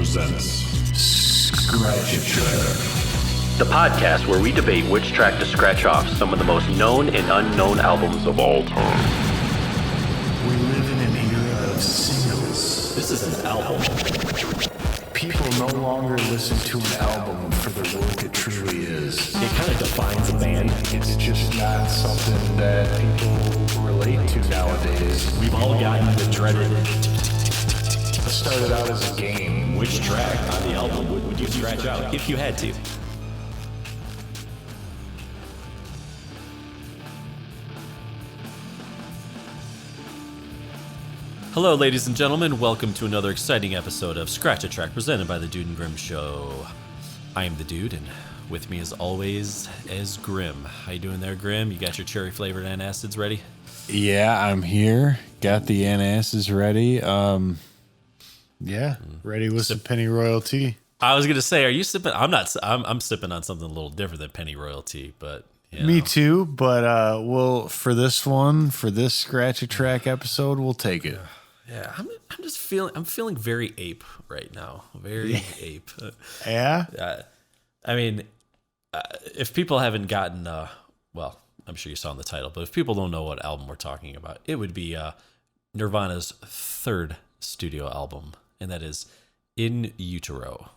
presents Scratch a Track, the podcast where we debate which track to scratch off some of the most known and unknown albums of all time. We live in an era of singles. This is an album. People no longer listen to an album for the work it truly is. It kind of defines a band. It's just not something that people relate to nowadays. We've all gotten the dreaded. It started out as a game. Which track on the album would you scratch out if you had to? Hello, ladies and gentlemen. Welcome to another exciting episode of Scratch a Track presented by the Dude and Grimm Show. I am the Dude, and with me as always is Grimm. How you doing there, Grimm? You got your cherry-flavored antacids ready? Yeah, I'm here. Got the antacids ready. Ready with some pennyroyal tea. I was gonna say, are you sipping? I'm not. I'm sipping on something a little different than pennyroyal tea, but you know. Me too. But we'll for this Scratch a Track episode, we'll take it. Yeah, I'm just feeling. I'm feeling very ape right now. Very ape. Yeah. I mean, if people haven't gotten, well, I'm sure you saw in the title, but if people don't know what album we're talking about, it would be Nirvana's third studio album, and that is In Utero.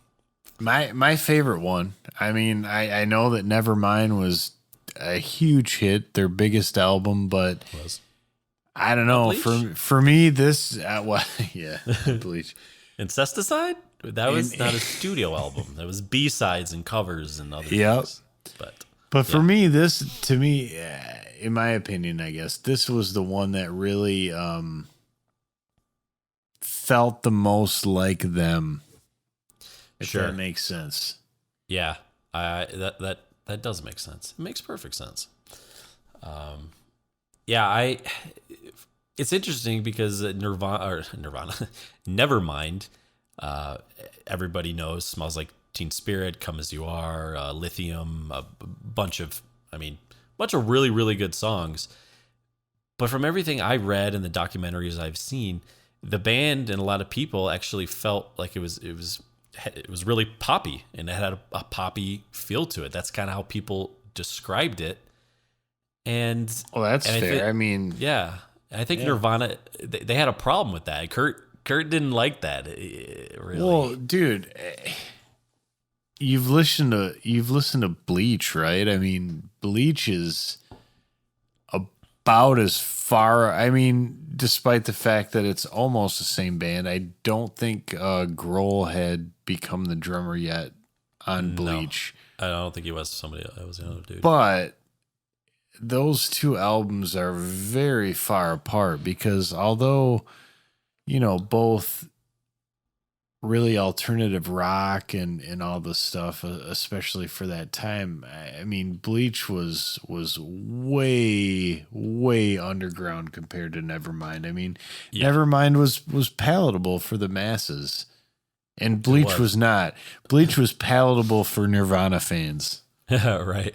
My favorite one. I mean, I know that Nevermind was a huge hit, their biggest album, but I don't know. For me, this Bleach. Incesticide? That was not a studio album. That was B-sides and covers and other things. But for me, this, to me, in my opinion, I guess, this was the one that really felt the most like them. If that makes sense. Yeah, that does make sense. It makes perfect sense. It's interesting because Nirvana, Nevermind, everybody knows, Smells Like Teen Spirit, Come As You Are, Lithium, a bunch of really, really good songs. But from everything I read and the documentaries I've seen, the band and a lot of people actually felt like it was really poppy, and it had a poppy feel to it. That's kind of how people described it. And that's fair. I think Nirvana, they had a problem with that. Kurt didn't like that. Really. Well, dude, you've listened to Bleach, right? I mean, Bleach is about as far. I mean, despite the fact that it's almost the same band, I don't think Grohl had become the drummer yet on Bleach. No, I don't think he was somebody. That was another dude. But those two albums are very far apart because although, both really alternative rock and all this stuff, especially for that time, I mean, Bleach was way, way underground compared to Nevermind. I mean, Nevermind was palatable for the masses, and Bleach was not. Bleach was palatable for Nirvana fans. Right.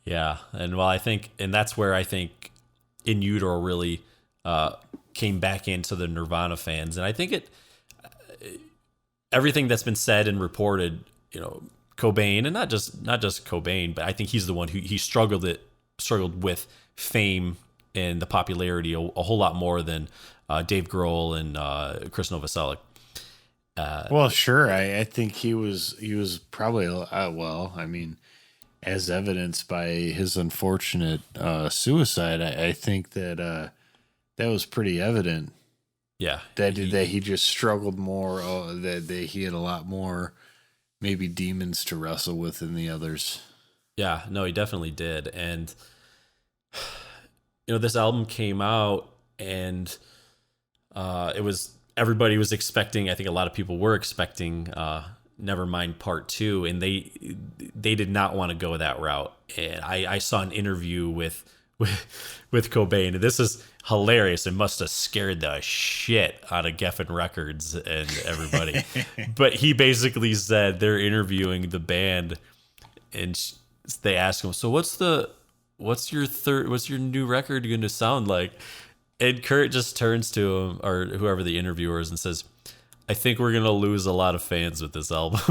Yeah, and that's where I think In Utero really came back into the Nirvana fans, and I think everything that's been said and reported, Cobain, and not just Cobain, but I think he's the one who he struggled with fame and the popularity a whole lot more than Dave Grohl and Chris Novoselic. Well, sure, I think he was probably as evidenced by his unfortunate suicide, I think that was pretty evident. Yeah, that he just struggled more. That he had a lot more, maybe demons to wrestle with than the others. Yeah, no, he definitely did. And this album came out, and everybody was expecting. I think a lot of people were expecting Nevermind Part 2, and they did not want to go that route. And I saw an interview with Cobain, and this is hilarious. It must have scared the shit out of Geffen Records and everybody. But he basically said they're interviewing the band, and they ask him, "So what's your new record going to sound like?" And Kurt just turns to him, or whoever the interviewer is, and says, I think we're gonna lose a lot of fans with this album.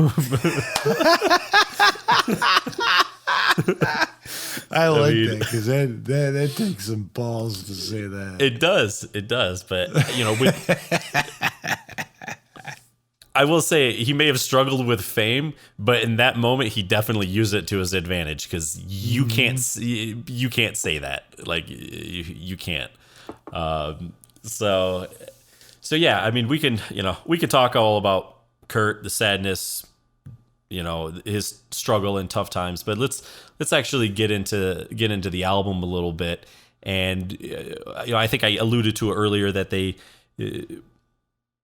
I like that because that takes some balls to say that. It does. But I will say he may have struggled with fame, but in that moment he definitely used it to his advantage because you can't say that. Like you can't. So yeah, I mean we can talk all about Kurt, the sadness, his struggle in tough times, but let's actually get into the album a little bit. And I think I alluded to it earlier that they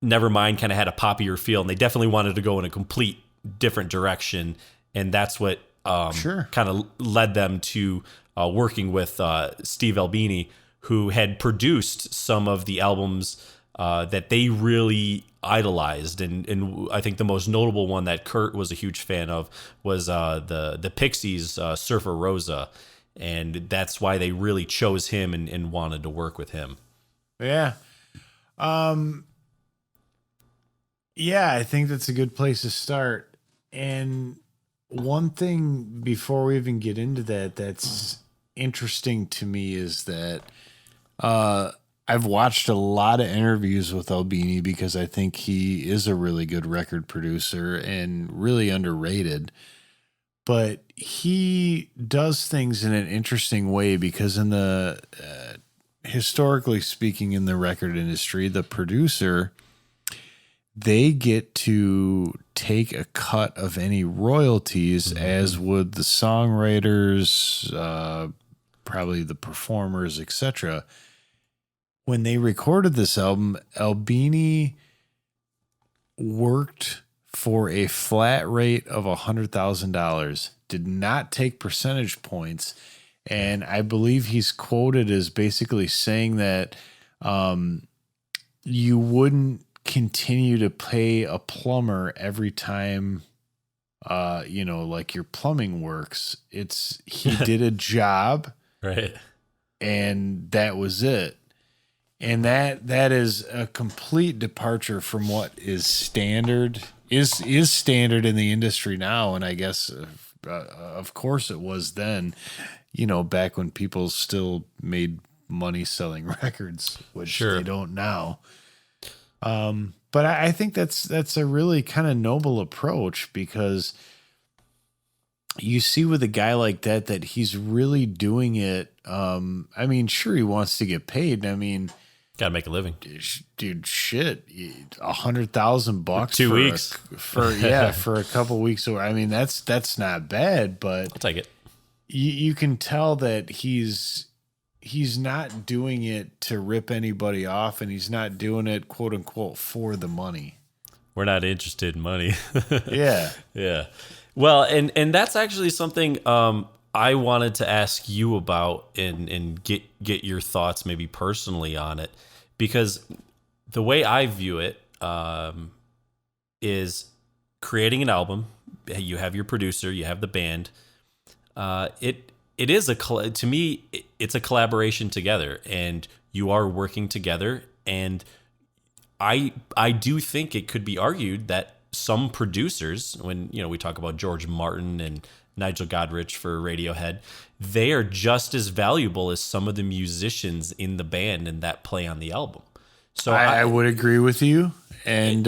Nevermind kind of had a poppier feel, and they definitely wanted to go in a complete different direction, and that's what kind of led them to working with Steve Albini, who had produced some of the albums that they really idolized, and I think the most notable one that Kurt was a huge fan of was the Pixies' Surfer Rosa, and that's why they really chose him and wanted to work with him. Yeah. Yeah, I think that's a good place to start. And one thing before we even get into that's interesting to me is that I've watched a lot of interviews with Albini because I think he is a really good record producer and really underrated. But he does things in an interesting way because in the historically speaking in the record industry, the producer, they get to take a cut of any royalties, as would the songwriters, probably the performers, etc. When they recorded this album, Albini worked for a flat rate of $100,000, did not take percentage points, and I believe he's quoted as basically saying that you wouldn't continue to pay a plumber every time like your plumbing works. He did a job, right, and that was it. And that is a complete departure from what is standard is standard in the industry now, and I guess of course it was then, back when people still made money selling records, which they don't now. But I think that's a really kind of noble approach because you see with a guy like that he's really doing it. I mean, sure, he wants to get paid. I mean, gotta make a living, dude. Shit, $100,000 2 weeks for a couple weeks. I mean, that's not bad, but I'll take it. You can tell that he's not doing it to rip anybody off, and he's not doing it, quote unquote, for the money. We're not interested in money. Yeah. Yeah. Well, and that's actually something I wanted to ask you about and get your thoughts maybe personally on it, because the way I view it is creating an album. You have your producer, you have the band. It is to me, it's a collaboration together, and you are working together. And I do think it could be argued that some producers, when we talk about George Martin and Nigel Godrich for Radiohead, they are just as valuable as some of the musicians in the band and that play on the album. So I would agree with you, and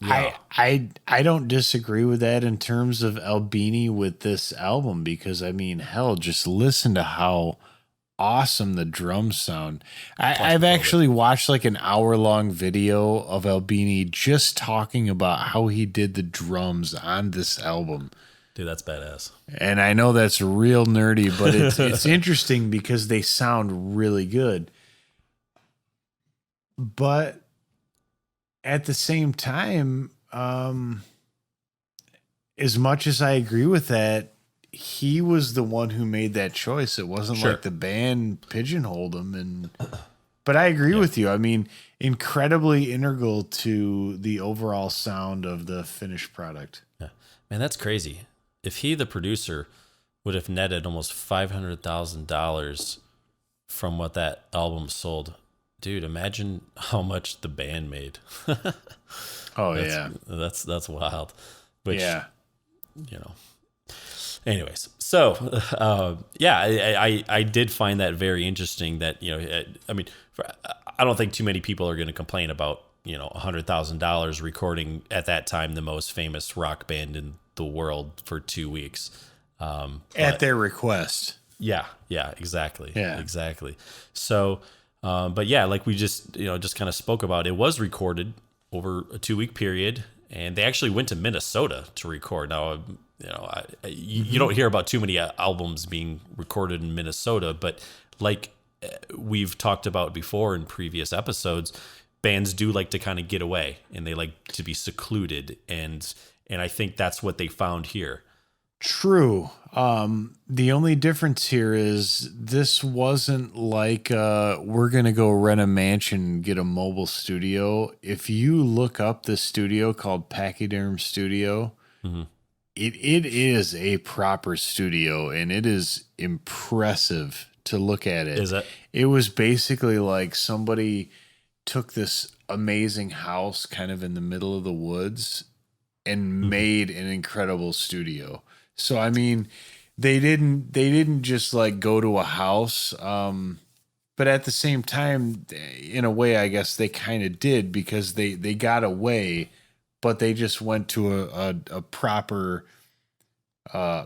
yeah. I don't disagree with that in terms of Albini with this album, because I mean, hell, just listen to how awesome the drums sound. I've actually watched like an hour-long video of Albini just talking about how he did the drums on this album. Dude, that's badass. And I know that's real nerdy, but it's interesting because they sound really good. But at the same time, as much as I agree with that, he was the one who made that choice. It wasn't like the band pigeonholed him. But I agree with you. I mean, incredibly integral to the overall sound of the finished product. Yeah. Man, that's crazy. If he, the producer, would have netted almost $500,000 from what that album sold, Dude, imagine how much the band made. Oh That's wild. Which, yeah. you know. Anyways, so I did find that very interesting. That I mean, I don't think too many people are going to complain about $100,000 recording at that time the most famous rock band in the world for 2 weeks. At their request. Yeah, exactly. Yeah. Exactly. So, but yeah, like we just kind of spoke about, it was recorded over a 2-week period, and they actually went to Minnesota to record. Now, you don't hear about too many albums being recorded in Minnesota, but like we've talked about before in previous episodes, bands do like to kind of get away, and they like to be secluded, and I think that's what they found here. True. The only difference here is this wasn't like we're going to go rent a mansion and get a mobile studio. If you look up this studio called Pachyderm Studio, it is a proper studio, and it is impressive to look at it. Is it? It was basically like somebody took this amazing house kind of in the middle of the woods and made an incredible studio. So, I mean, they didn't just like go to a house, but at the same time, in a way, I guess they kind of did, because they got away, but they just went to a proper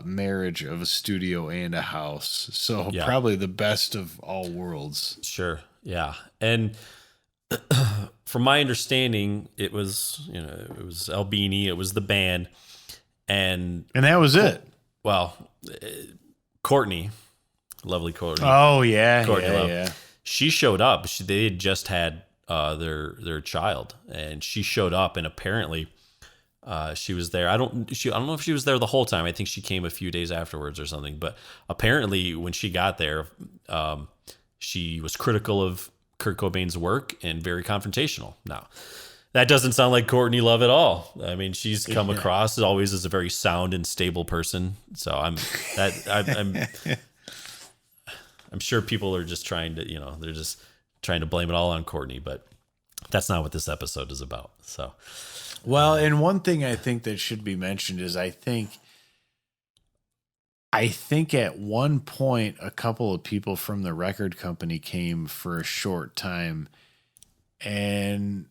marriage of a studio and a house. So probably the best of all worlds. Sure. Yeah. And from my understanding, it was Albini, it was the band. And that was it. Well, Courtney, lovely Courtney. Oh yeah, Courtney Love. yeah. She showed up. They had just had their child, and she showed up, and apparently she was there. I don't know if she was there the whole time. I think she came a few days afterwards or something. But apparently, when she got there, she was critical of Kurt Cobain's work and very confrontational. Now, that doesn't sound like Courtney Love at all. I mean, she's come across as always as a very sound and stable person. So I'm sure people are just trying to, they're just trying to blame it all on Courtney, but that's not what this episode is about. So, well, and one thing I think that should be mentioned is I think at one point a couple of people from the record company came for a short time, and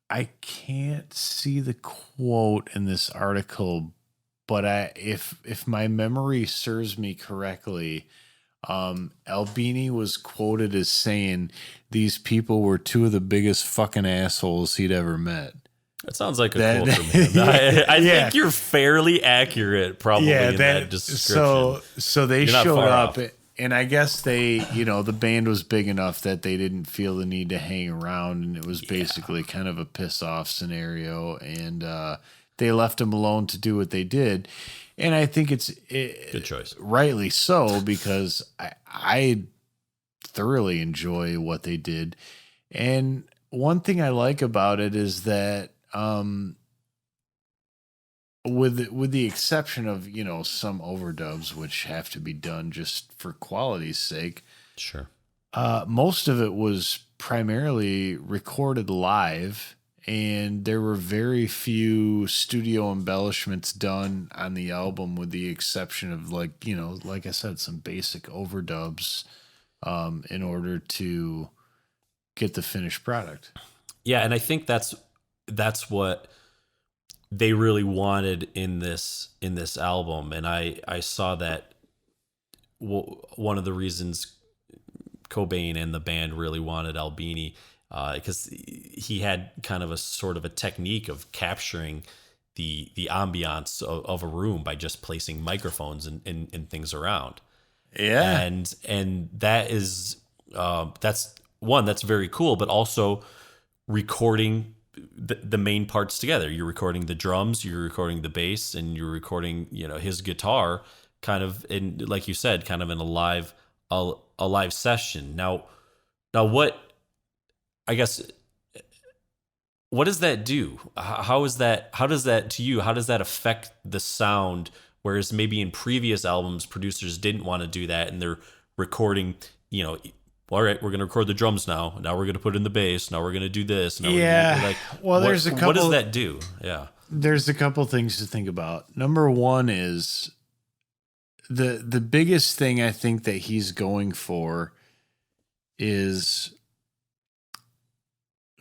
I can't see the quote in this article, but if my memory serves me correctly, Albini was quoted as saying these people were two of the biggest fucking assholes he'd ever met. That sounds like a quote from him. I think you're fairly accurate, probably, in that description. So they showed up. And I guess they, the band was big enough that they didn't feel the need to hang around, and it was basically kind of a piss off scenario. And they left them alone to do what they did. And I think it's good choice, rightly so, because I thoroughly enjoy what they did. And one thing I like about it is that, with the exception of, some overdubs, which have to be done just for quality's sake. Sure. Most of it was primarily recorded live, and there were very few studio embellishments done on the album, with the exception of like I said, some basic overdubs, in order to get the finished product. Yeah. And I think that's what they really wanted in this album, and I saw that one of the reasons Cobain and the band really wanted Albini, because he had kind of a sort of a technique of capturing the ambiance of a room by just placing microphones and things around. Yeah, and that is that's very cool, but also recording the main parts together. You're recording the drums, you're recording the bass, and you're recording, his guitar kind of in, like you said, kind of in a live session. Now what, I guess, what does that do? How does that to you? How does that affect the sound? Whereas maybe in previous albums, producers didn't want to do that, and they're recording, all right, we're going to record the drums now. Now we're going to put in the bass. Now we're going to do this. Now Yeah. Like, Well, there's a couple. What does that do? Yeah. There's a couple things to think about. Number one is the biggest thing I think that he's going for is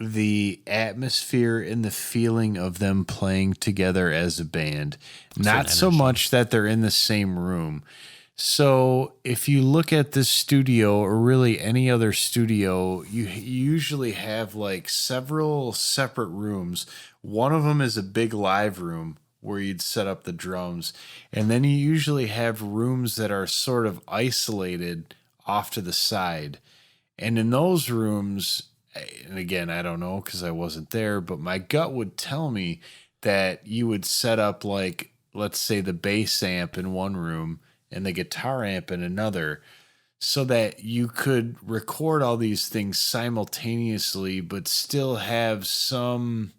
the atmosphere and the feeling of them playing together as a band. Not so much that they're in the same room. So if you look at this studio or really any other studio, you usually have like several separate rooms. One of them is a big live room where you'd set up the drums. And then you usually have rooms that are sort of isolated off to the side. And in those rooms, and again, I don't know because I wasn't there, but my gut would tell me that you would set up like, let's say the bass amp in one room and the guitar amp in another, so that you could record all these things simultaneously, but still have some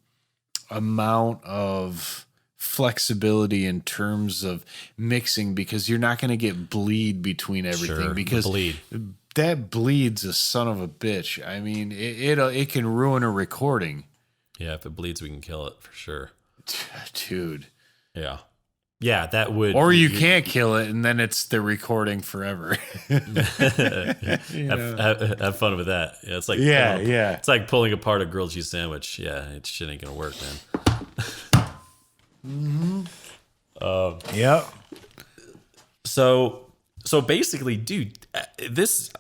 amount of flexibility in terms of mixing, because you're not going to get bleed between everything. Because that bleed's a son of a bitch. I mean, it can ruin a recording. Yeah, if it bleeds, we can kill it for sure. Dude. Yeah. Yeah, that would. Or you can't kill it, and then it's the recording forever. Have fun with that. Yeah, it's like It's like pulling apart a grilled cheese sandwich. Yeah, it shit ain't gonna work, man. Yep. So basically, dude, this.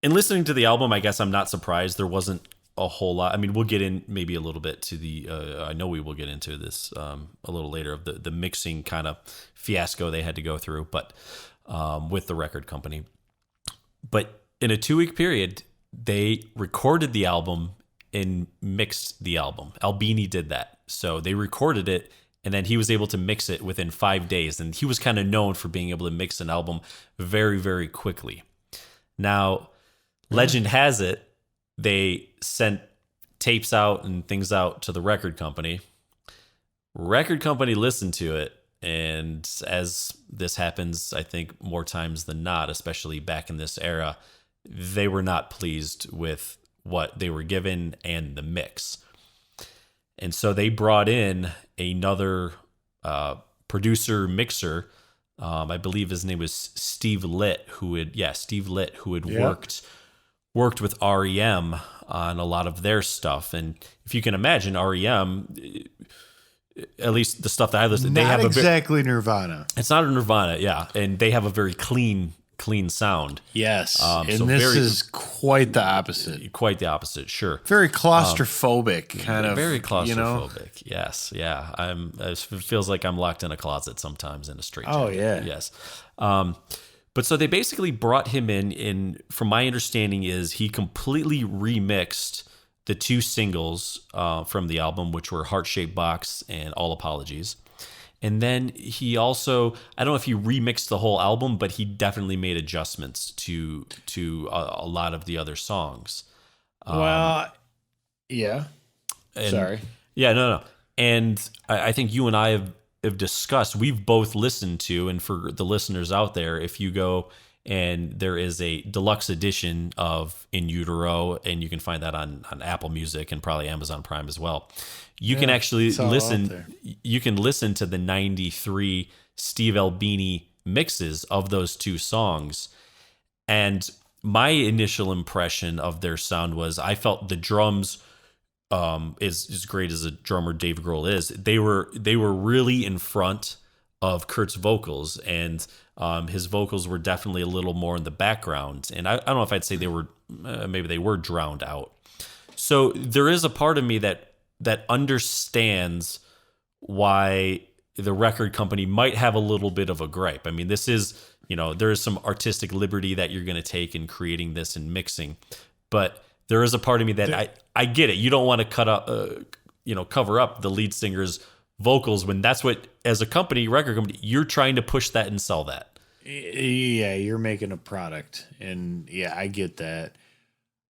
In listening to the album, I guess I'm not surprised there wasn't a whole lot. I mean, we'll get in maybe a little bit to the, I know we will get into this a little later, of the mixing kind of fiasco they had to go through, but with the record company. But in a 2-week period, they recorded the album and mixed the album. Albini did that. So they recorded it, and then he was able to mix it within 5 days. And he was kind of known for being able to mix an album very, very quickly. Now, legend has it, they sent tapes out and things out to the record company. Record company listened to it, and as this happens, I think more times than not, especially back in this era, they were not pleased with what they were given and the mix. And so they brought in another producer mixer. I believe his name was Steve Litt, who had worked with REM on a lot of their stuff. And if you can imagine, REM, at least the stuff that I listened to, they have exactly Nirvana. It's not a Nirvana, yeah. And they have a very clean sound. Yes. And so this is quite the opposite. Quite the opposite, sure. Very claustrophobic, kind of. Very claustrophobic, you know? Yes, yeah. It feels like I'm locked in a closet sometimes in a straight jacket. Oh, yeah. Yes. But so they basically brought him in, from my understanding is he completely remixed the 2 singles from the album, which were Heart-Shaped Box and All Apologies. And then he also, I don't know if he remixed the whole album, but he definitely made adjustments to a lot of the other songs. Yeah. Sorry. Yeah, no. And I think you and I have discussed, we've both listened to, and for the listeners out there, if you go and there is a deluxe edition of In Utero, and you can find that on Apple Music and probably Amazon Prime as well. You can actually listen. You can listen to the 93 Steve Albini mixes of those 2 songs. And my initial impression of their sound was, I felt the drums, as great as a drummer Dave Grohl is, they were really in front of Kurt's vocals, and his vocals were definitely a little more in the background. And I don't know if I'd say they were, maybe they were drowned out. So there is a part of me that understands why the record company might have a little bit of a gripe. I mean, this is, there is some artistic liberty that you're going to take in creating this and mixing, but there is a part of me that I get it. You don't want to cover up the lead singer's vocals when that's what, as a company, record company, you're trying to push that and sell that. Yeah, you're making a product, and yeah, I get that.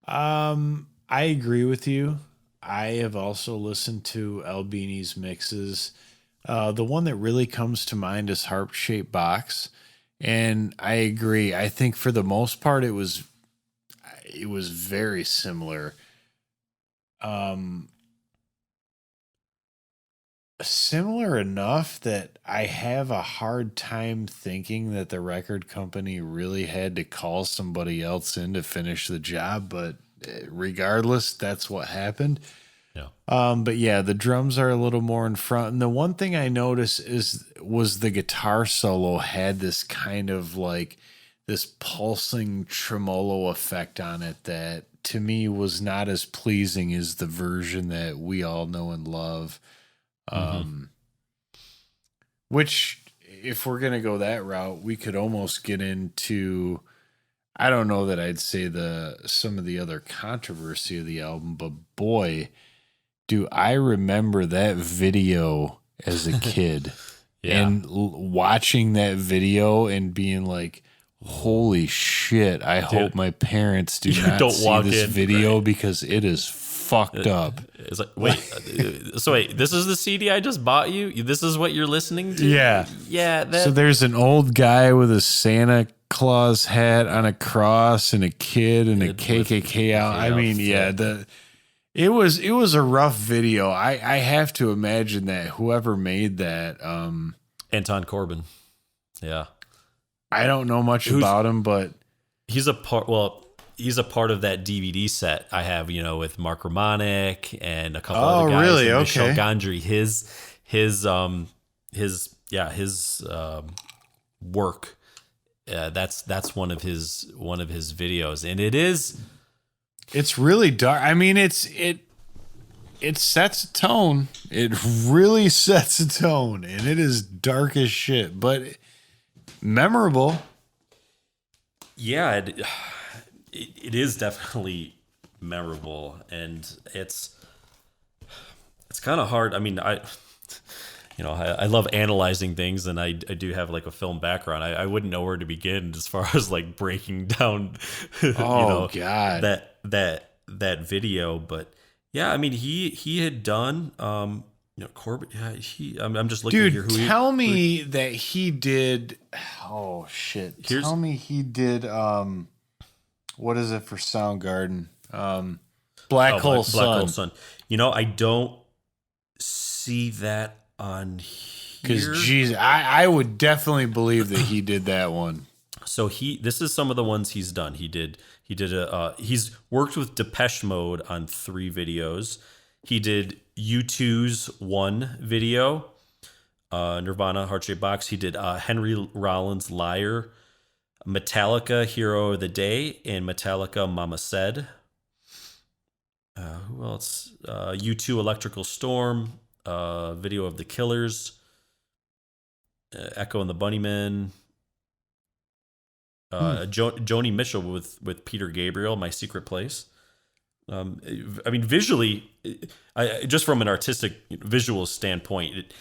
I agree with you. I have also listened to Albini's mixes. The one that really comes to mind is Heart-Shaped Box, and I agree. I think for the most part, it was it was very similar. Similar enough that I have a hard time thinking that the record company really had to call somebody else in to finish the job, but regardless, that's what happened. Yeah. But yeah, the drums are a little more in front. And the one thing I noticed was the guitar solo had this kind of like this pulsing tremolo effect on it that to me was not as pleasing as the version that we all know and love. Which if we're going to go that route, we could almost get into, I don't know that I'd say some of the other controversy of the album, but boy, do I remember that video as a kid and watching that video and being like, holy shit, I hope my parents do not don't see walk this in, video because it is fucked up. It's like, wait, this is the CD I just bought you? This is what you're listening to? Yeah. Yeah. So there's an old guy with a Santa Claus hat on a cross and a kid and a KKK out. I mean, it was a rough video. I have to imagine that whoever made that, Anton Corbin. Yeah. I don't know much about him, but he's a part of that DVD set I have, with Mark Romanek and a couple other guys. Really? And Okay. Michel Gondry, his work. That's one of his videos, and it's really dark. I mean, it sets a tone. It really sets a tone, and it is dark as shit, but memorable. Yeah, it is definitely memorable, and it's kind of hard. I mean, I love analyzing things, and I do have like a film background. I wouldn't know where to begin as far as like breaking down, God, that video. But yeah, I mean, he had done, Corbett. Yeah, I'm just looking here. Tell me that he did. Oh shit! Tell me he did. What is it for Soundgarden? Black Hole Sun. Black Hole Sun. I don't see that on here. Because, geez, I would definitely believe that he did that one. So this is some of the ones he's done. He's worked with Depeche Mode on 3 videos. He did U2's 1 video, Nirvana, Heart Shaped Box. He did Henry Rollins' Liar, Metallica, Hero of the Day, and Metallica, Mama Said. Who else? U2, Electrical Storm, video of The Killers, Echo and the Bunnymen, Joni Mitchell with Peter Gabriel, My Secret Place. I mean, visually, just from an artistic visual standpoint,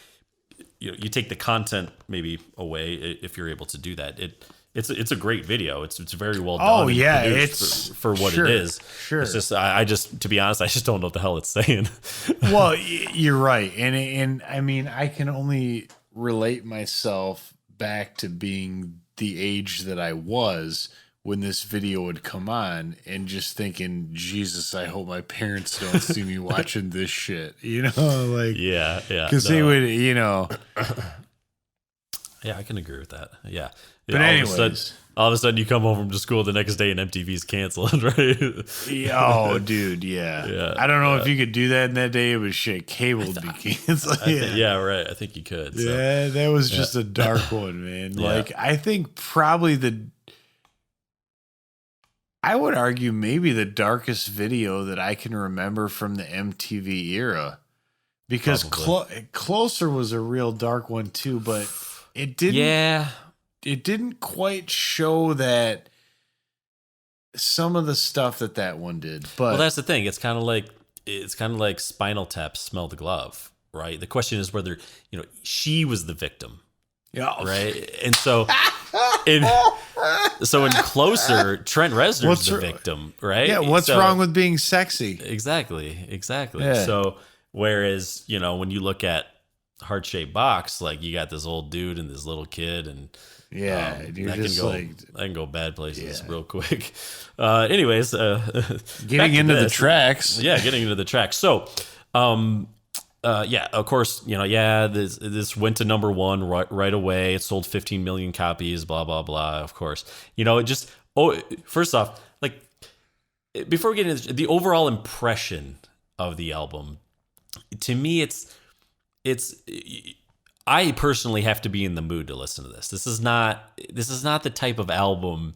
you take the content maybe away if you're able to do that. It's a great video. It's very well done. Oh yeah, it's for what it is. Sure. It's just I just, to be honest, I just don't know what the hell it's saying. Well, you're right, and I mean, I can only relate myself back to being the age that I was when this video would come on, and just thinking, Jesus, I hope my parents don't see me watching this shit. Like yeah, because they would, Yeah, I can agree with that. Yeah. But anyways, all of a sudden you come home from school the next day and MTV's canceled, right? Oh, dude, yeah. I don't know if you could do that in that day, but shit, cable would be canceled. Yeah, right. I think you could. So. Yeah, that was just a dark one, man. Yeah. Like, I think probably I would argue maybe the darkest video that I can remember from the MTV era. Because Closer was a real dark one too, but it didn't. Yeah. It didn't quite show that some of the stuff that one did. But well, that's the thing. It's kind of like Spinal Tap, Smell the Glove, right? The question is whether she was the victim, right? And so, in Closer, Trent Reznor's the victim, right? Yeah. What's wrong with being sexy? Exactly. Yeah. So whereas when you look at Heart Shaped Box, like you got this old dude and this little kid, and Yeah, you're that just can go, like that can go bad places real quick. Anyways, getting into the tracks. Yeah, getting into the tracks. So, yeah, of course, this went to number one right away. It sold 15 million copies, blah, blah, blah, of course. First off, like, before we get into the overall impression of the album, to me, it's I personally have to be in the mood to listen to this. This is not the type of album,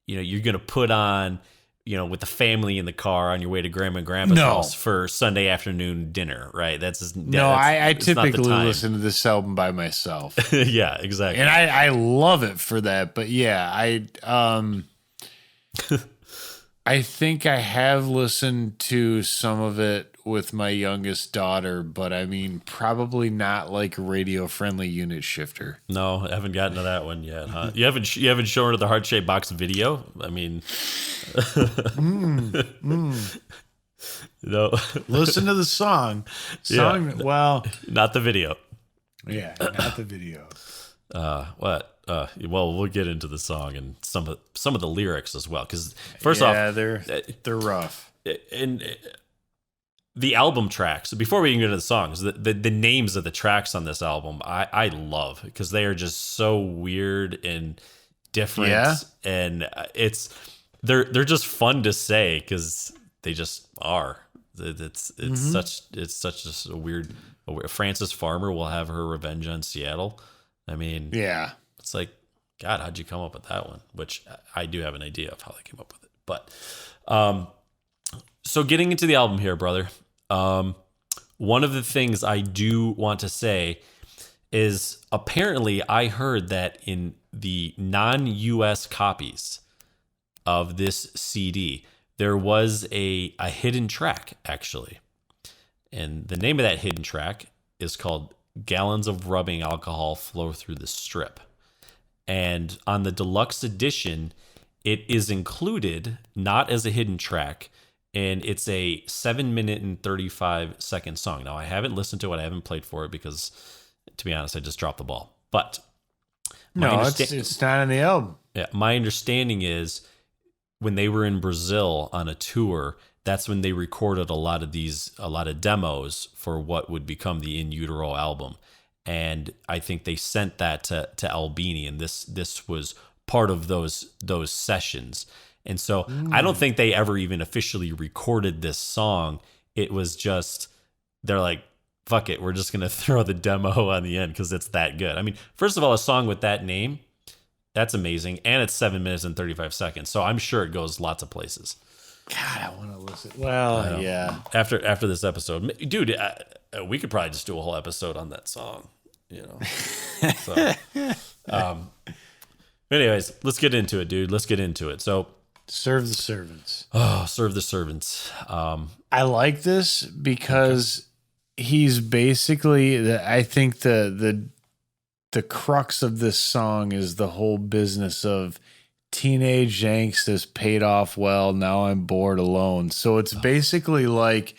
you're going to put on, with the family in the car on your way to grandma and grandpa's house for Sunday afternoon dinner, right? I typically listen to this album by myself. Yeah, exactly. And I love it for that. But yeah, I think I have listened to some of it with my youngest daughter, but I mean, probably not like a radio-friendly unit shifter. No, I haven't gotten to that one yet, huh? You haven't shown her the heart-shaped box video? I mean, Listen to the song. Yeah. Well, not the video. Yeah, not the video. What? Well, we'll get into the song and some of the lyrics as well. Because first off, they're rough. And the album tracks. Before we can get into the songs, the names of the tracks on this album, I love because they are just so weird and different. Yeah. And they're just fun to say because they just are. It's such a weird. Frances Farmer will have her revenge on Seattle. I mean, yeah, it's like, God, how'd you come up with that one? Which I do have an idea of how they came up with it. But so getting into the album here, brother. One of the things I do want to say is apparently I heard that in the non-US copies of this CD, there was a hidden track, actually. And the name of that hidden track is called Gallons of Rubbing Alcohol Flow Through the Strip. And on the deluxe edition, it is included not as a hidden track, and it's a 7-minute and 35-second song. Now, I haven't listened to it. I haven't played for it because, to be honest, I just dropped the ball. But it's not on the album. Yeah, my understanding is when they were in Brazil on a tour, that's when they recorded a lot of demos for what would become the In Utero album. And I think they sent that to Albini, and this was part of those sessions. And so I don't think they ever even officially recorded this song. It was just, they're like, fuck it, we're just going to throw the demo on the end because it's that good. I mean, first of all, a song with that name, that's amazing. And it's 7 minutes and 35 seconds. So I'm sure it goes lots of places. God, I want to listen. Well, yeah. After this episode, dude, we could probably just do a whole episode on that song, So, anyways, let's get into it, dude. Let's get into it. So, serve the servants. Oh, serve the servants. I like this because he's basically. I think the crux of this song is the whole business of teenage angst has paid off well. Now I'm bored alone. So it's basically like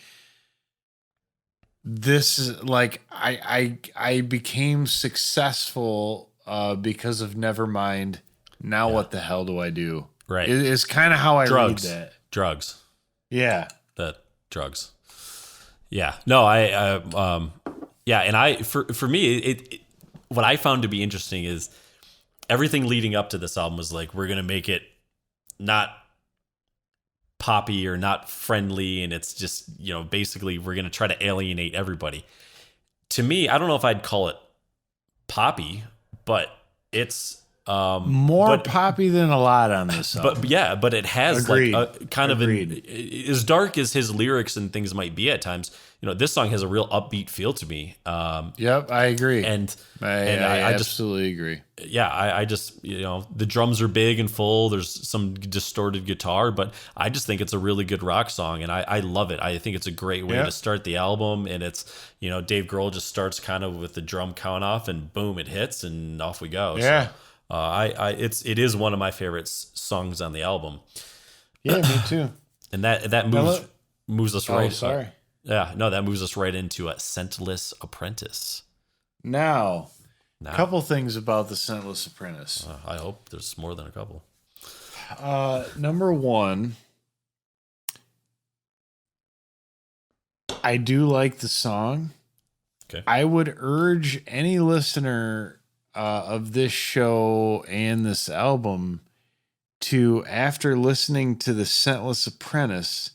this is like I became successful because of Nevermind. Now what the hell do I do? Right. It's kind of how I read that. Drugs. Yeah. Drugs. Yeah. No, yeah. And for me, it what I found to be interesting is everything leading up to this album was like, we're going to make it not poppy or not friendly. And it's just, basically we're going to try to alienate everybody. To me, I don't know if I'd call it poppy, but it's more poppy than a lot on this song. But it has like a kind of as dark as his lyrics and things might be at times. This song has a real upbeat feel to me. Yep, I agree. And I absolutely agree. Yeah, I just, the drums are big and full. There's some distorted guitar, but I just think it's a really good rock song, and I love it. I think it's a great way to start the album, and it's, Dave Grohl just starts kind of with the drum count off, and boom, it hits, and off we go. Yeah. So, it is one of my favorite songs on the album. Yeah, me too. And that moves us right. Oh, sorry. Yeah, no, that moves us right into a Scentless Apprentice. Now, Nah, Couple things about the Scentless Apprentice. I hope there's more than a couple. Number one, I do like the song. Okay. I would urge any listener of this show and this album to, after listening to the Scentless Apprentice,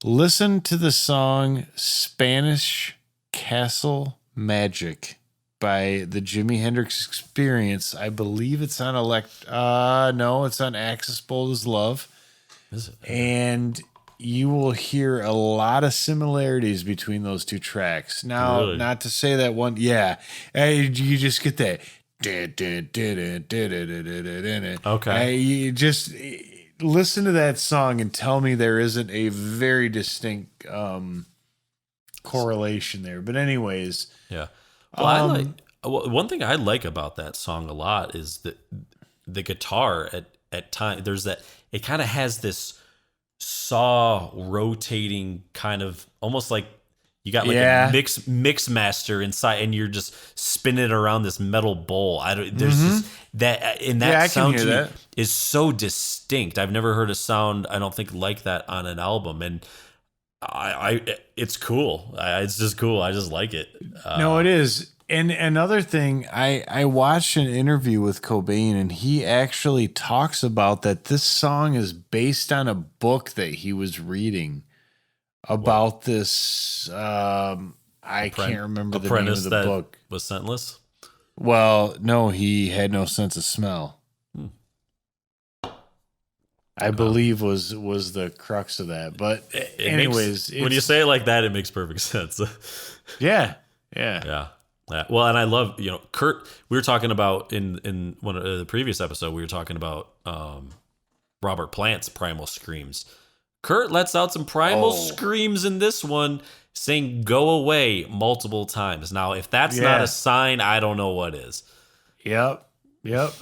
listen to the song Spanish Castle Magic by the Jimi Hendrix Experience. I believe it's on no, it's on Axis Bold as Love. Is it? And you will hear a lot of similarities between those two tracks. Now, Really? not to say that one, yeah, you just get that. Okay. You just listen to that song and tell me there isn't a very distinct correlation there. But anyways, Yeah. Well, one thing I like about that song a lot is that the guitar at time there's that it kind of has this saw rotating kind of almost like you got like a mix master inside and you're just spinning it around this metal bowl. There's just that in that sound to me is so distinct. I've never heard a sound I don't think like that on an album, and it's cool. It's just cool. I just like it. No, it is. And another thing, I watched an interview with Cobain, and he actually talks about that this song is based on a book that he was reading about this. I can't remember the name of the book. Was scentless? Well, no, he had no sense of smell. I believe was the crux of that. But anyways, when you say it like that, it makes perfect sense. Yeah. Well, and I love, Kurt, we were talking about in one of the previous episode, we were talking about Robert Plant's Primal Screams. Kurt lets out some primal screams in this one, saying "go away" multiple times. Now, if that's not a sign, I don't know what is. Yep,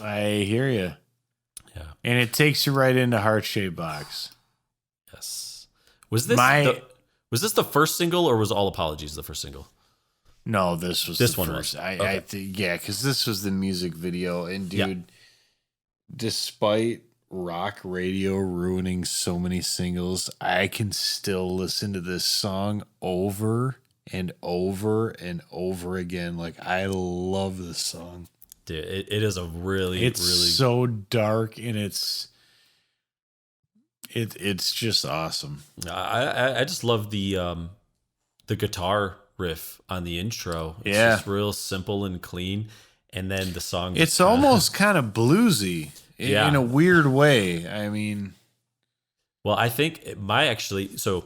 I hear you. Yeah. And it takes you right into Heart-Shaped Box. Yes. Was this the first single, or was All Apologies the first single? No, this was this the one first. was. Okay. Because this was the music video. And dude, despite rock radio ruining so many singles, I can still listen to this song over and over and over again. Like, I love this song. Dude, it is a really so dark, and it's just awesome. I just love the guitar riff on the intro. It's just real simple and clean, and then the song. It's almost kind of bluesy in a weird way. I mean, well, I think so.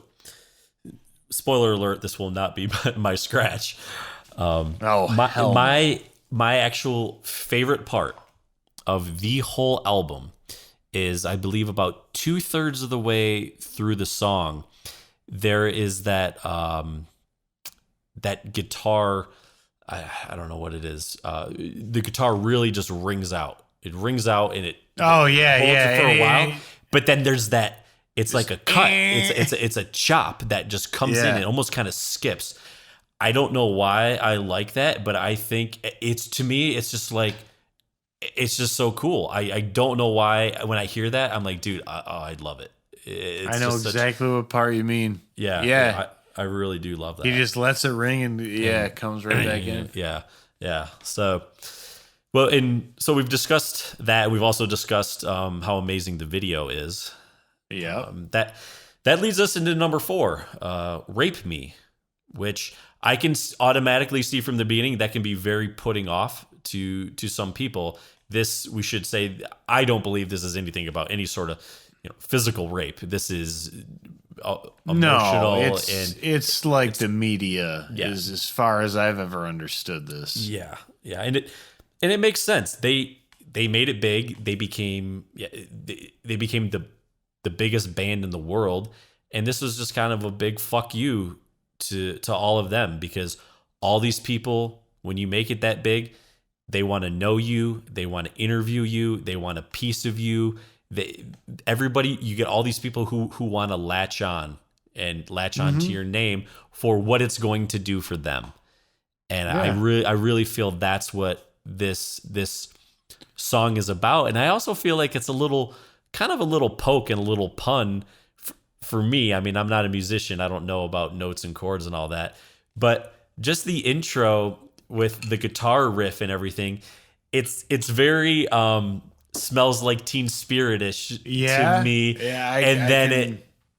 Spoiler alert: this will not be my scratch. My actual favorite part of the whole album is, I believe, about 2/3 of the way through the song, there is that that guitar. I don't know what it is. The guitar really just rings out. It rings out and it holds it for a while. But then there's that. It's like a cut. It's a chop that just comes in and almost kind of skips. I don't know why I like that, but I think to me, it's just like, it's just so cool. I don't know why when I hear that, I'm like, dude, I'd love it. I know exactly what part you mean. Yeah. I really do love that. He just lets it ring and it comes right back in. Yeah. So we've discussed that. We've also discussed how amazing the video is. Yeah. That leads us into number 4, Rape Me, which I can automatically see from the beginning that can be very putting off to some people. This, we should say, I don't believe this is anything about any sort of physical rape. This is emotional. It's like the media is, as far as I've ever understood this. Yeah, and it makes sense. They made it big. They became the biggest band in the world, and this was just kind of a big fuck you to all of them, because all these people, when you make it that big, they want to know you, they want to interview you, they want a piece of you. Everybody, you get all these people who want to latch on to your name for what it's going to do for them. And I really feel that's what this song is about. And I also feel like it's a little poke and a little pun for me. I mean, I'm not a musician. I don't know about notes and chords and all that, but just the intro with the guitar riff and everything, it's very Smells Like Teen Spirit-ish to me. Yeah,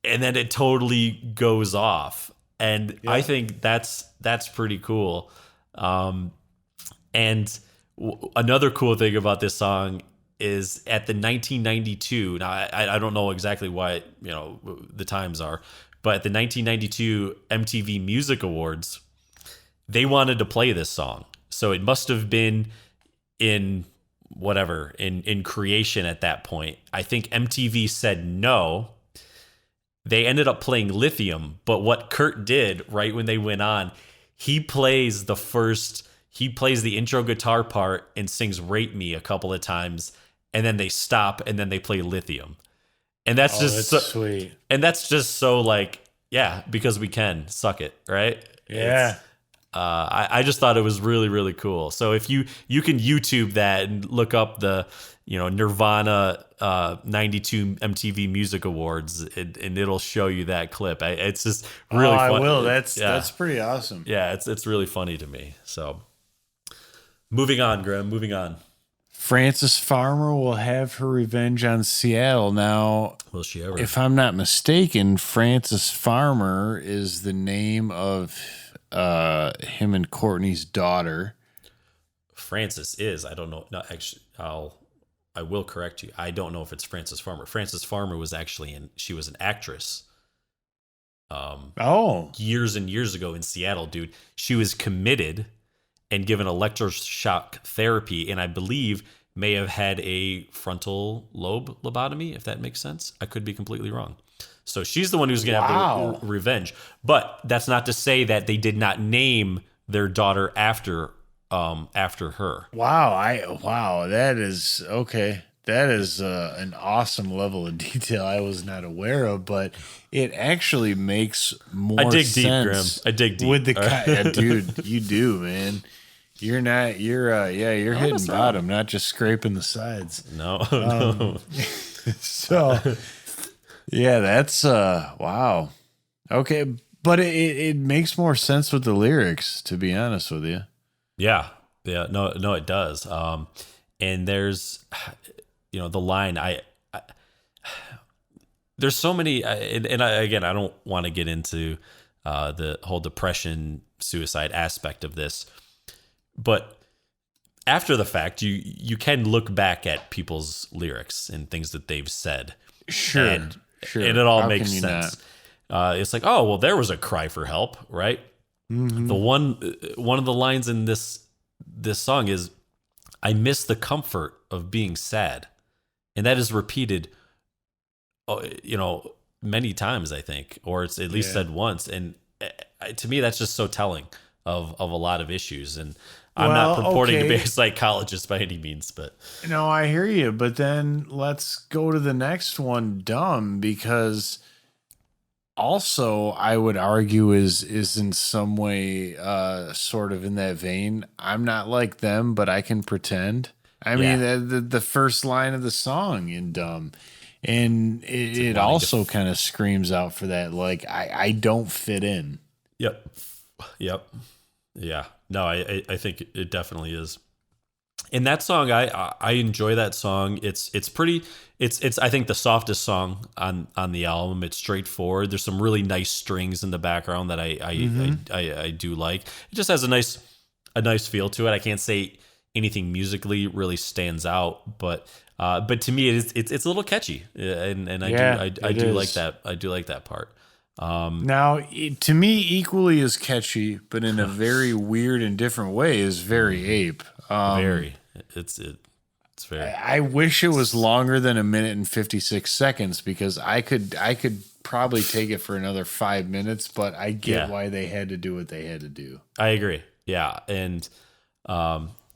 and then it totally goes off. And I think that's pretty cool. And another cool thing about this song is at the 1992. Now I don't know exactly why the times are, but at the 1992 MTV Music Awards, they wanted to play this song, so it must have been in creation at that point. I think MTV said no. They ended up playing Lithium, but what Kurt did right when they went on, he plays the intro guitar part and sings Rape Me a couple of times, and then they stop and then they play Lithium. And that's that's so sweet. And that's just so like, yeah, because we can suck it, right? Yeah. I just thought it was really, really cool. So if you can YouTube that and look up the Nirvana 92 MTV Music Awards, and it'll show you that clip. It's just really funny. I will. That's pretty awesome. Yeah, it's really funny to me. So moving on, Grimm, moving on. Frances Farmer will have her revenge on Seattle. Now, will she ever? If I'm not mistaken, Frances Farmer is the name of him and Courtney's daughter. Frances is. I don't know. No, actually, I will correct you. I don't know if it's Frances Farmer. Frances Farmer was actually she was an actress. Years and years ago in Seattle, dude. She was committed and given electroshock therapy, and I believe may have had a frontal lobe lobotomy, if that makes sense. I could be completely wrong. So she's the one who's going to have the revenge. But that's not to say that they did not name their daughter after her. Wow, that is okay. That is an awesome level of detail I was not aware of, but it actually makes more sense. I dig deep, Grimm. I dig deep. With the dude, you do, man. You're hitting bottom, not just scraping the sides. No, no. So, yeah, that's wow. Okay, but it makes more sense with the lyrics, to be honest with you. Yeah, no, it does. And there's, the line. There's so many, and I don't want to get into the whole depression, suicide aspect of this. But after the fact, you can look back at people's lyrics and things that they've said. Sure. And it all makes sense. It's like, oh, well, there was a cry for help, right? Mm-hmm. The one of the lines in this song is, "I miss the comfort of being sad," and that is repeated, many times, I think, or it's at least said once. And to me, that's just so telling of a lot of issues. And I'm not purporting to be a psychologist by any means, but no, I hear you. But then let's go to the next one, Dumb, because also I would argue is in some way sort of in that vein. I'm not like them, but I can pretend. I mean, the first line of the song in Dumb, and it also kind of screams out for that, like, I don't fit in. Yep. Yeah. No, I think it definitely is. In that song, I enjoy that song. It's pretty. It's I think the softest song on the album. It's straightforward. There's some really nice strings in the background that I do like. It just has a nice feel to it. I can't say anything musically really stands out, but to me it's a little catchy, and I do like that. I do like that part. Now, to me, equally as catchy, but in a very weird and different way, is Very Ape. Very. It's very. I wish it was longer than 1 minute and 56 seconds, because I could probably take it for another 5 minutes, but I get why they had to do what they had to do. I agree. Yeah, and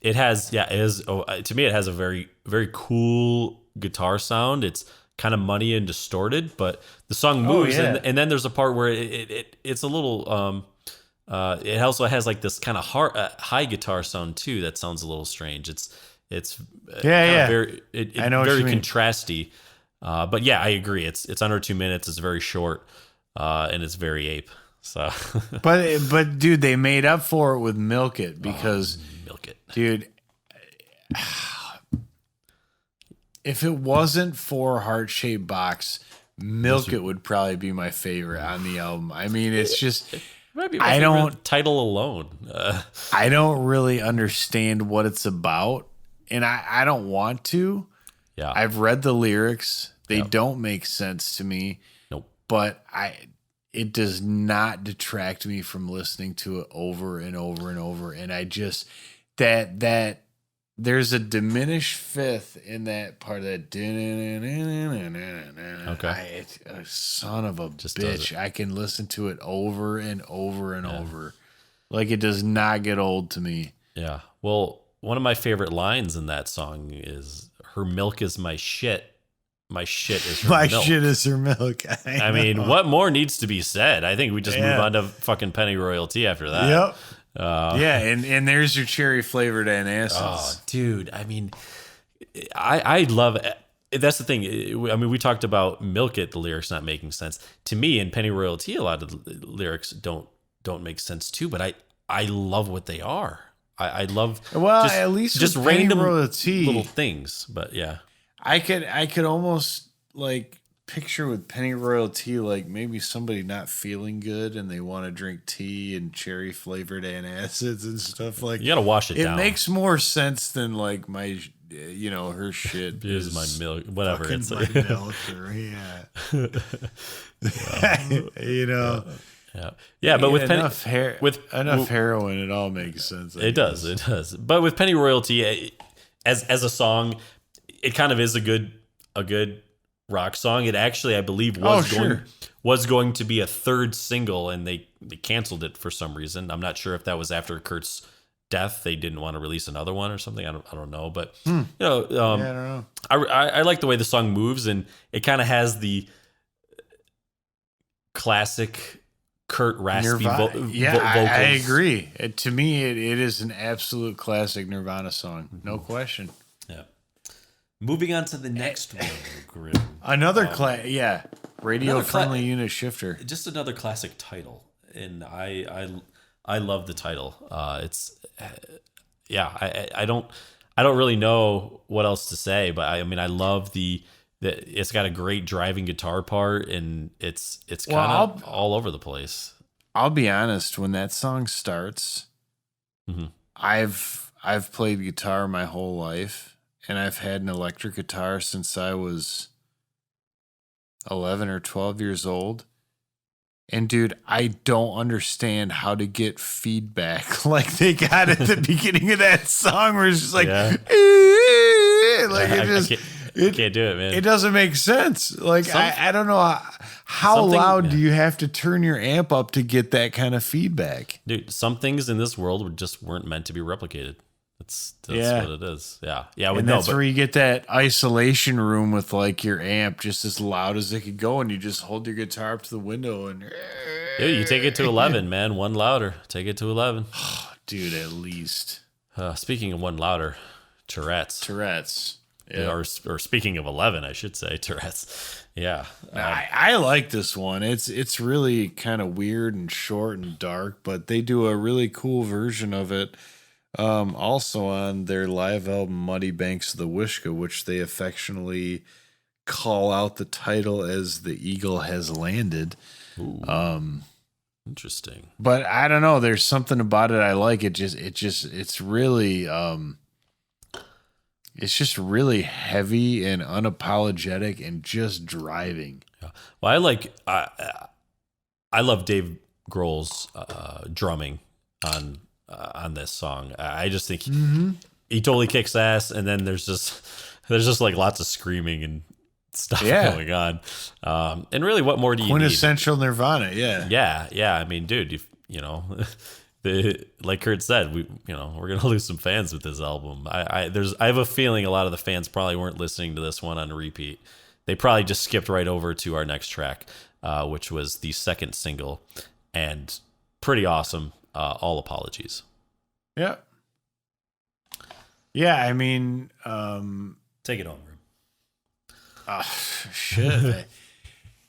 it has to me it has a very, very cool guitar sound. It's kind of muddy and distorted, but the song moves, and then there's a part where it's a little It also has like this kind of high guitar sound too. That sounds a little strange. It's Yeah. very I know what very you mean. contrasty. But yeah, I agree. It's under 2 minutes. It's very short, and it's very ape. So, But dude, they made up for it with Milk It because, milk it. dude, if it wasn't for Heart Shaped Box, Milk It would probably be my favorite on the album. I mean, it's just Might be my favorite title alone. I don't really understand what it's about, and I don't want to. Yeah, I've read the lyrics. They don't make sense to me. Nope. But it does not detract me from listening to it over and over and over. And I just that there's a diminished fifth in that part of that. Okay. Son of a Just does bitch. it. I can listen to it over and over and over. Like, it does not get old to me. Yeah. Well, one of my favorite lines in that song is "Her milk is my shit. My shit is her My milk." shit is her milk. I mean, what more needs to be said? I think we just move on to fucking penny royalty after that. Yep. Yeah, and there's your cherry flavored antacids. Oh, dude. I mean, I love it. That's the thing. I mean, we talked about Milk It, the lyrics not making sense. To me, in Penny Royalty, a lot of the lyrics don't make sense too, but I love what they are. I love at least just with Penny random Royalty, little things. But yeah. I could almost like picture with Penny Royalty, like maybe somebody not feeling good and they want to drink tea and cherry flavored antacids and stuff like. You got to wash it down. It makes more sense than like my, her shit is my milk, whatever. It's my like, milk, or yeah. But with enough Penny, heroin, it all makes sense. It does. But with Penny Royalty, as a song, it kind of is a good rock song. It actually, I believe, was going to be a third single, and they canceled it for some reason. I'm not sure if that was after Kurt's death. They didn't want to release another one or something. I don't know. But I don't know. I like the way the song moves, and it kind of has the classic Kurt raspy vocals. I agree. To me, it is an absolute classic Nirvana song, no question. Yeah. Moving on to the next one, Grimm. Another radio friendly unit shifter. Just another classic title, and I love the title. I don't really know what else to say, but I mean I love it's got a great driving guitar part, and it's kind of all over the place. I'll be honest, when that song starts, I've played guitar my whole life. And I've had an electric guitar since I was 11 or 12 years old. And dude, I don't understand how to get feedback like they got at the beginning of that song, where it's just like, I can't do it, man. It doesn't make sense. Like, I don't know how loud do you have to turn your amp up to get that kind of feedback? Dude, some things in this world just weren't meant to be replicated. That's what it is. Yeah. And that's where you get that isolation room with like your amp just as loud as it could go, and you just hold your guitar up to the window and dude, you take it to 11, man. One louder. Take it to 11. Dude, at least. Speaking of one louder, Tourette's. Yeah. Or speaking of 11, I should say Tourette's. Yeah. I like this one. It's really kind of weird and short and dark, but they do a really cool version of it. Also on their live album Muddy Banks of the Wishkah, which they affectionately call out the title as The Eagle Has Landed. Ooh, interesting. But I don't know, there's something about it I like. It's really it's just really heavy and unapologetic and just driving. Yeah. Well, I love Dave Grohl's drumming on this song. I just think he totally kicks ass, and then there's just like lots of screaming and stuff going on. And really, what more do you need? Quintessential Nirvana, yeah. I mean, dude, like Kurt said, we're gonna lose some fans with this album. I have a feeling a lot of the fans probably weren't listening to this one on repeat. They probably just skipped right over to our next track, which was the second single, and pretty awesome. All Apologies. Yeah. Yeah, I mean, Take it home, Grim. shit.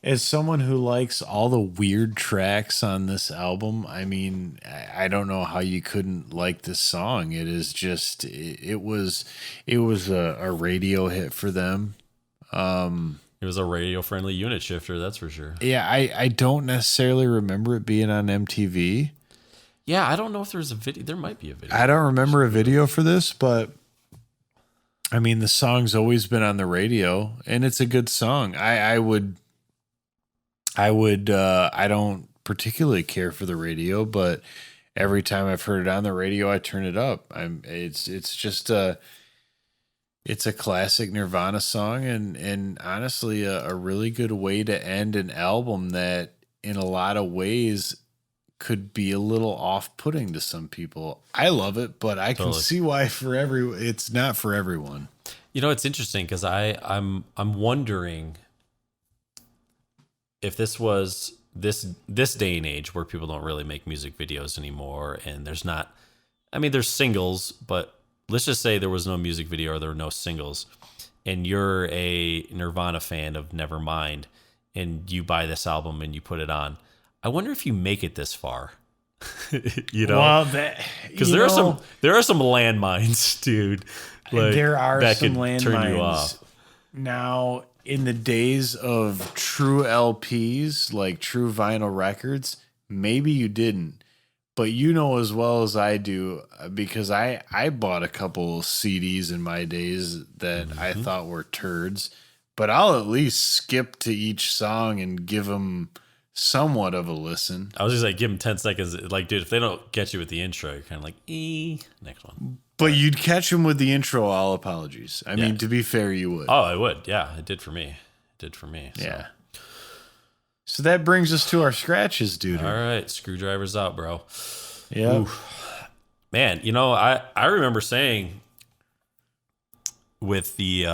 As someone who likes all the weird tracks on this album, I mean, I don't know how you couldn't like this song. It is just, it was a radio hit for them. It was a radio-friendly unit shifter, that's for sure. Yeah, I don't necessarily remember it being on MTV. Yeah, I don't know if there's a video. There might be a video. I don't remember a video for this, but I mean, the song's always been on the radio, and it's a good song. I don't particularly care for the radio, but every time I've heard it on the radio, I turn it up. It's a classic Nirvana song, and honestly, a really good way to end an album that, in a lot of ways, could be a little off-putting to some people. I love it, but I can see why it's not for everyone. You know, it's interesting because I'm wondering if this was this day and age where people don't really make music videos anymore, and there's not. I mean, there's singles, but let's just say there was no music video or there were no singles, and you're a Nirvana fan of Nevermind, and you buy this album and you put it on. I wonder if you make it this far. You know, well, because there are some landmines, dude. Like, there are that some could turn you off. landmines. Now, in the days of true LPs, like true vinyl records, maybe you didn't. But you know as well as I do, because I bought a couple CDs in my days that I thought were turds. But I'll at least skip to each song and give them somewhat of a listen. I was just like, give them 10 seconds. Like, dude, if they don't get you with the intro, you're kind of like, next one. But you'd catch them with the intro, All Apologies. I mean, to be fair, you would. Oh, I would. Yeah, it did for me. So. Yeah. So that brings us to our scratches, dude. All right, screwdrivers out, bro. Yeah. Man, you know, I remember saying with the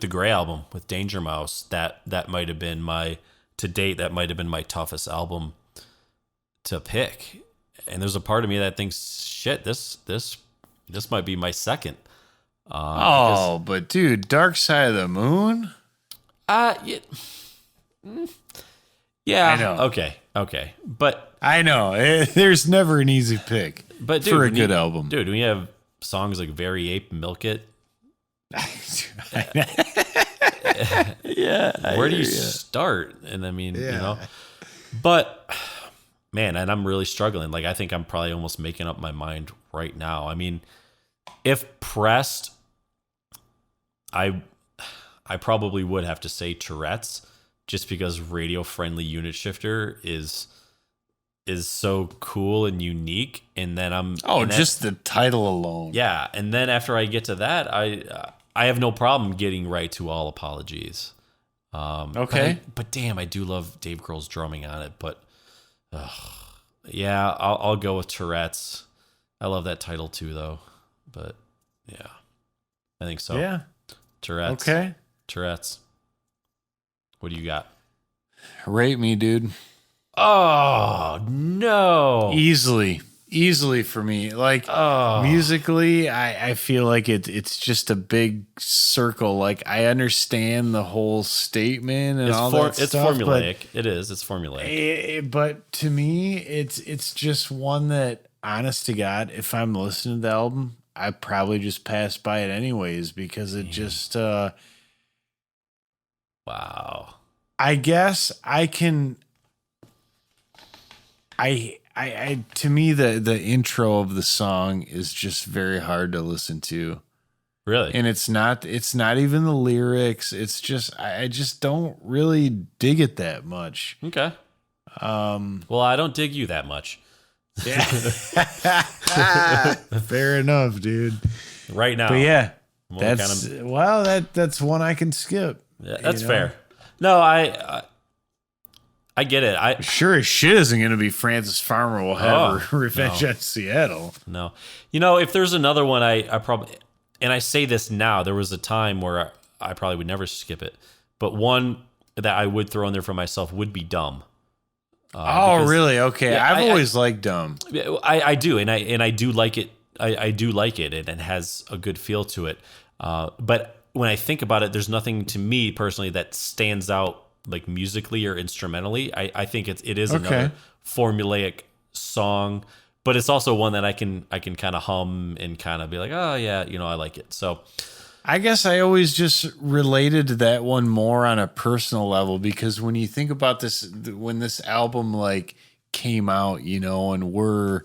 Gray album, with Danger Mouse, that might have been my toughest album to pick. And there's a part of me that thinks, shit, this might be my second. But dude, Dark Side of the Moon? Yeah. I know. Okay. But I know. There's never an easy pick for a good album. Dude, we have songs like Very Ape, Milk It. Yeah. Where do you start? And I mean, you know, but man, and I'm really struggling. Like, I think I'm probably almost making up my mind right now. I mean, if pressed, I probably would have to say Tourette's, just because radio friendly unit shifter is so cool and unique. And then just the title alone. Yeah. And then after I get to that, I have no problem getting right to All Apologies. Okay. But damn, I do love Dave Grohl's drumming on it. But yeah, I'll go with Tourette's. I love that title too, though. But yeah, I think so. Yeah. Tourette's. Okay. Tourette's. What do you got? Rate Me, dude. Oh, no. Easily for me. Like, musically, I feel like it's just a big circle. Like, I understand the whole statement and all that stuff. It's formulaic. It's formulaic. But to me, it's just one that, honest to God, if I'm listening to the album, I probably just pass by it anyways, because it just... Wow. I guess I can... to me, the intro of the song is just very hard to listen to. Really? And it's not even the lyrics. It's just, I just don't really dig it that much. Okay. Well, I don't dig you that much. Yeah. Fair enough, dude. Right now. But yeah, that's one I can skip. Yeah, that's fair. No, I get it. Sure as shit isn't going to be Francis Farmer will have Revenge on Seattle. No. You know, if there's another one, I probably, and I say this now, there was a time where I probably would never skip it, but one that I would throw in there for myself would be Dumb. Oh, really? Okay. Yeah, I've always liked them. I do, and I do like it. I do like it, and it has a good feel to it. But when I think about it, there's nothing to me personally that stands out like musically or instrumentally. I think it is another formulaic song, but it's also one that I can kind of hum and kind of be like, oh yeah, I like it. So I guess I always just related to that one more on a personal level, because when you think about this, when this album like came out, and we're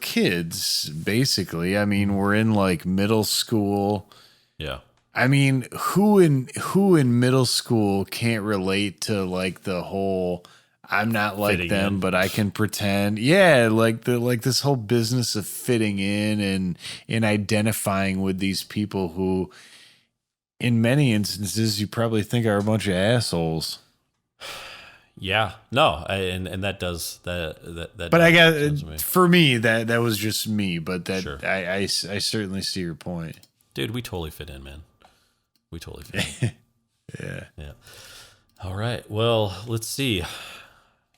kids basically. I mean, we're in like middle school. Yeah. I mean, who in middle school can't relate to like the whole I'm not like fitting them, in. but I can pretend. Yeah, like this whole business of fitting in and identifying with these people who, in many instances, you probably think are a bunch of assholes. Yeah, no, and that does that. But I does guess for me that was just me. But that Sure. I certainly see your point. Dude, we totally fit in, man. We totally fit in. Yeah. All right. Well, let's see.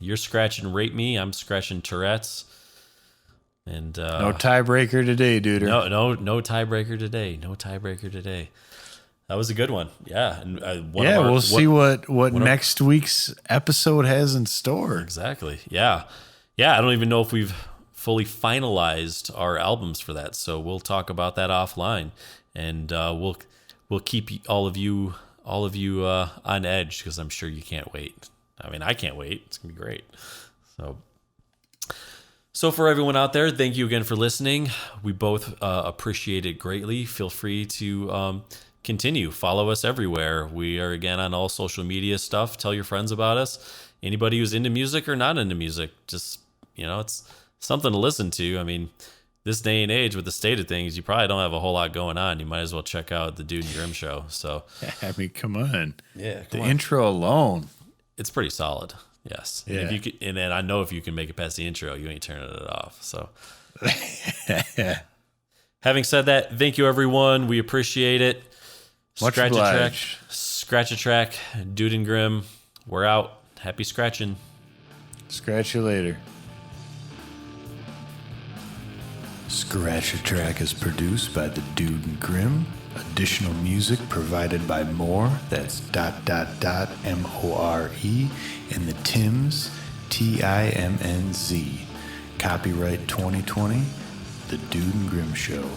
You're scratching Rate Me. I'm scratching Tourette's. And no tiebreaker today, dude. No tiebreaker today. No tiebreaker today. That was a good one. Yeah. And we'll see what next week's episode has in store. Exactly. Yeah. Yeah. I don't even know if we've fully finalized our albums for that. So we'll talk about that offline, and we'll keep all of you on edge, because I'm sure you can't wait. I mean, I can't wait. It's gonna be great. So for everyone out there, thank you again for listening. We both appreciate it greatly. Feel free to continue. Follow us everywhere. We are, again, on all social media stuff. Tell your friends about us. Anybody who's into music or not into music, just, it's something to listen to. I mean, this day and age with the state of things, you probably don't have a whole lot going on. You might as well check out the Dude and Grimm show. So, I mean, come on. Yeah, the intro alone. It's pretty solid. Yes. Yeah. And if you can, and then I know if you can make it past the intro, you ain't turning it off. So, having said that, thank you, everyone. We appreciate it. Much Scratch obliged. Scratch a track. Dude and Grimm. We're out. Happy scratching. Scratch you later. Scratch a Track is produced by the Dude and Grimm. Additional music provided by More. That's ... MORE and the Tims, TIMNZ. Copyright 2020. The Dude and Grimm Show.